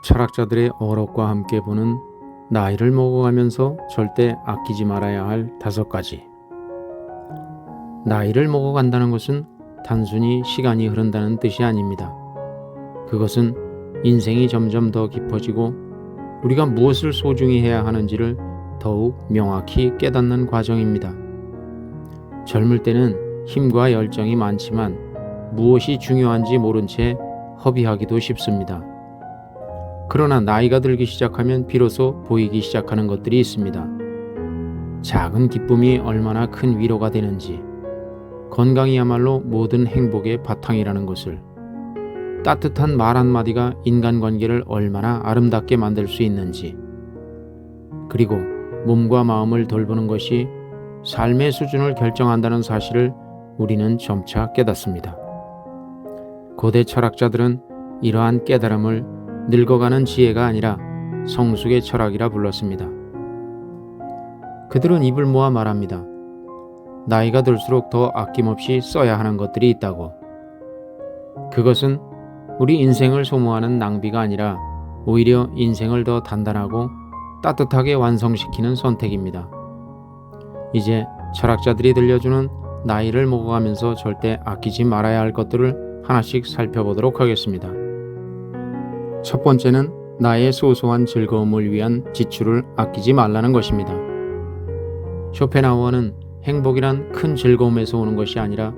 철학자들의 어록과 함께 보는 나이를 먹어가면서 절대 아끼지 말아야 할 5가지. 나이를 먹어간다는 것은 단순히 시간이 흐른다는 뜻이 아닙니다. 그것은 인생이 점점 더 깊어지고 우리가 무엇을 소중히 해야 하는지를 더욱 명확히 깨닫는 과정입니다. 젊을 때는 힘과 열정이 많지만 무엇이 중요한지 모른 채 허비하기도 쉽습니다. 그러나 나이가 들기 시작하면 비로소 보이기 시작하는 것들이 있습니다. 작은 기쁨이 얼마나 큰 위로가 되는지, 건강이야말로 모든 행복의 바탕이라는 것을, 따뜻한 말 한마디가 인간관계를 얼마나 아름답게 만들 수 있는지, 그리고 몸과 마음을 돌보는 것이 삶의 수준을 결정한다는 사실을 우리는 점차 깨닫습니다. 고대 철학자들은 이러한 깨달음을 늙어가는 지혜가 아니라 성숙의 철학이라 불렀습니다. 그들은 입을 모아 말합니다. 나이가 들수록 더 아낌없이 써야 하는 것들이 있다고. 그것은 우리 인생을 소모하는 낭비가 아니라 오히려 인생을 더 단단하고 따뜻하게 완성시키는 선택입니다. 이제 철학자들이 들려주는 나이를 먹어가면서 절대 아끼지 말아야 할 것들을 하나씩 살펴보도록 하겠습니다. 첫 번째는 나의 소소한 즐거움을 위한 지출을 아끼지 말라는 것입니다. 쇼펜하우어는 행복이란 큰 즐거움에서 오는 것이 아니라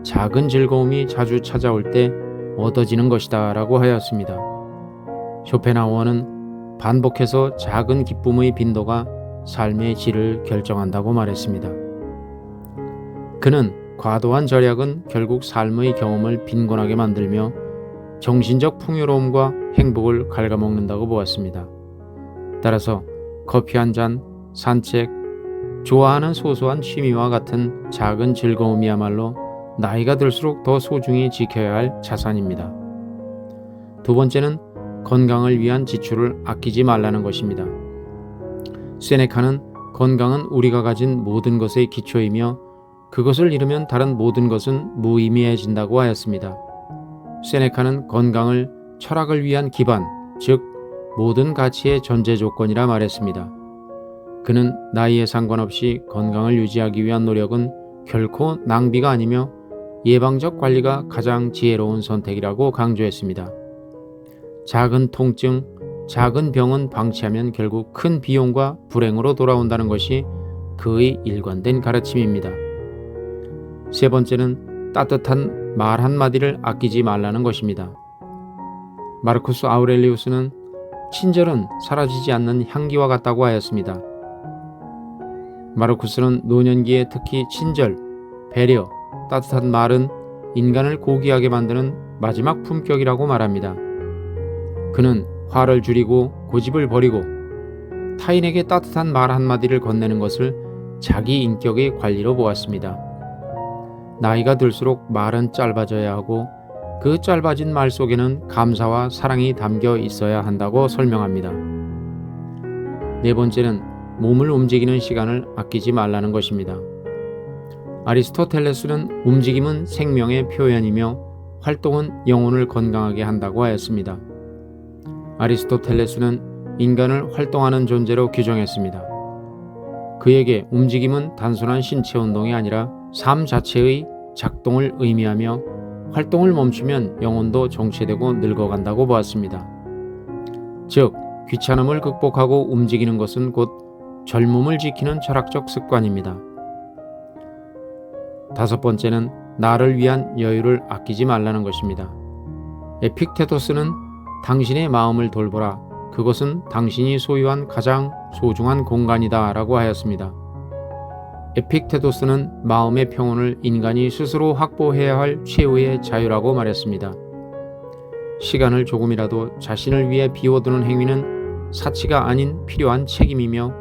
작은 즐거움이 자주 찾아올 때 얻어지는 것이다 라고 하였습니다. 쇼펜하우어는 반복해서 작은 기쁨의 빈도가 삶의 질을 결정한다고 말했습니다. 그는 과도한 절약은 결국 삶의 경험을 빈곤하게 만들며 정신적 풍요로움과 행복을 갉아먹는다고 보았습니다. 따라서 커피 한 잔, 산책, 좋아하는 소소한 취미와 같은 작은 즐거움이야말로 나이가 들수록 더 소중히 지켜야 할 자산입니다. 두 번째는 건강을 위한 지출을 아끼지 말라는 것입니다. 세네카는 건강은 우리가 가진 모든 것의 기초이며 그것을 잃으면 다른 모든 것은 무의미해진다고 하였습니다. 세네카는 건강을 철학을 위한 기반, 즉 모든 가치의 전제 조건이라 말했습니다. 그는 나이에 상관없이 건강을 유지하기 위한 노력은 결코 낭비가 아니며 예방적 관리가 가장 지혜로운 선택이라고 강조했습니다. 작은 통증, 작은 병은 방치하면 결국 큰 비용과 불행으로 돌아온다는 것이 그의 일관된 가르침입니다. 세 번째는 따뜻한 말 한마디를 아끼지 말라는 것입니다. 마르쿠스 아우렐리우스는 친절은 사라지지 않는 향기와 같다고 하였습니다. 마르쿠스는 노년기에 특히 친절, 배려, 따뜻한 말은 인간을 고귀하게 만드는 마지막 품격이라고 말합니다. 그는 화를 줄이고 고집을 버리고 타인에게 따뜻한 말 한마디를 건네는 것을 자기 인격의 관리로 보았습니다. 나이가 들수록 말은 짧아져야 하고 그 짧아진 말 속에는 감사와 사랑이 담겨 있어야 한다고 설명합니다. 네 번째는 몸을 움직이는 시간을 아끼지 말라는 것입니다. 아리스토텔레스는 움직임은 생명의 표현이며 활동은 영혼을 건강하게 한다고 하였습니다. 아리스토텔레스는 인간을 활동하는 존재로 규정했습니다. 그에게 움직임은 단순한 신체 운동이 아니라 삶 자체의 작동을 의미하며 활동을 멈추면 영혼도 정체되고 늙어간다고 보았습니다. 즉, 귀찮음을 극복하고 움직이는 것은 곧 젊음을 지키는 철학적 습관입니다. 다섯 번째는 나를 위한 여유를 아끼지 말라는 것입니다. 에픽테토스는 당신의 마음을 돌보라. 그것은 당신이 소유한 가장 소중한 공간이다 라고 하였습니다. 에픽테토스는 마음의 평온을 인간이 스스로 확보해야 할 최후의 자유라고 말했습니다. 시간을 조금이라도 자신을 위해 비워두는 행위는 사치가 아닌 필요한 책임이며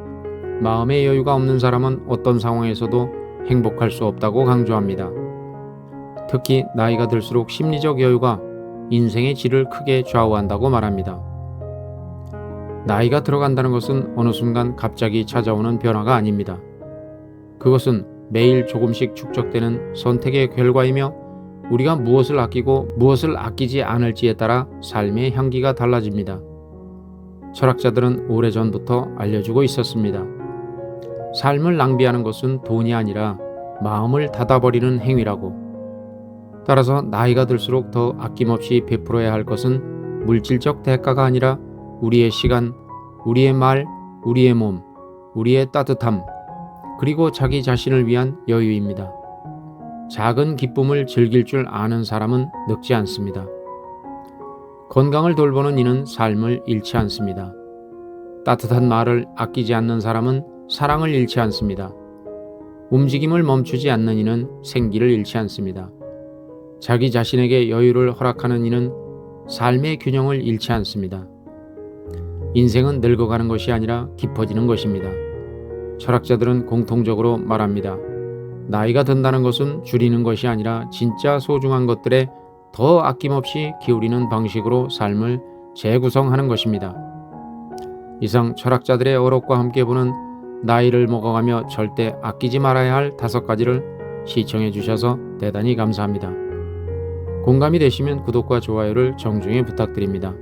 마음의 여유가 없는 사람은 어떤 상황에서도 행복할 수 없다고 강조합니다. 특히 나이가 들수록 심리적 여유가 인생의 질을 크게 좌우한다고 말합니다. 나이가 들어간다는 것은 어느 순간 갑자기 찾아오는 변화가 아닙니다. 그것은 매일 조금씩 축적되는 선택의 결과이며 우리가 무엇을 아끼고 무엇을 아끼지 않을지에 따라 삶의 향기가 달라집니다. 철학자들은 오래전부터 알려주고 있었습니다. 삶을 낭비하는 것은 돈이 아니라 마음을 닫아버리는 행위라고. 따라서 나이가 들수록 더 아낌없이 베풀어야 할 것은 물질적 대가가 아니라 우리의 시간, 우리의 말, 우리의 몸, 우리의 따뜻함, 그리고 자기 자신을 위한 여유입니다. 작은 기쁨을 즐길 줄 아는 사람은 늙지 않습니다. 건강을 돌보는 이는 삶을 잃지 않습니다. 따뜻한 말을 아끼지 않는 사람은 사랑을 잃지 않습니다. 움직임을 멈추지 않는 이는 생기를 잃지 않습니다. 자기 자신에게 여유를 허락하는 이는 삶의 균형을 잃지 않습니다. 인생은 늙어가는 것이 아니라 깊어지는 것입니다. 철학자들은 공통적으로 말합니다. 나이가 든다는 것은 줄이는 것이 아니라 진짜 소중한 것들에 더 아낌없이 기울이는 방식으로 삶을 재구성하는 것입니다. 이상 철학자들의 어록과 함께 보는 나이를 먹어가며 절대 아끼지 말아야 할 5가지를 시청해 주셔서 대단히 감사합니다. 공감이 되시면 구독과 좋아요를 정중히 부탁드립니다.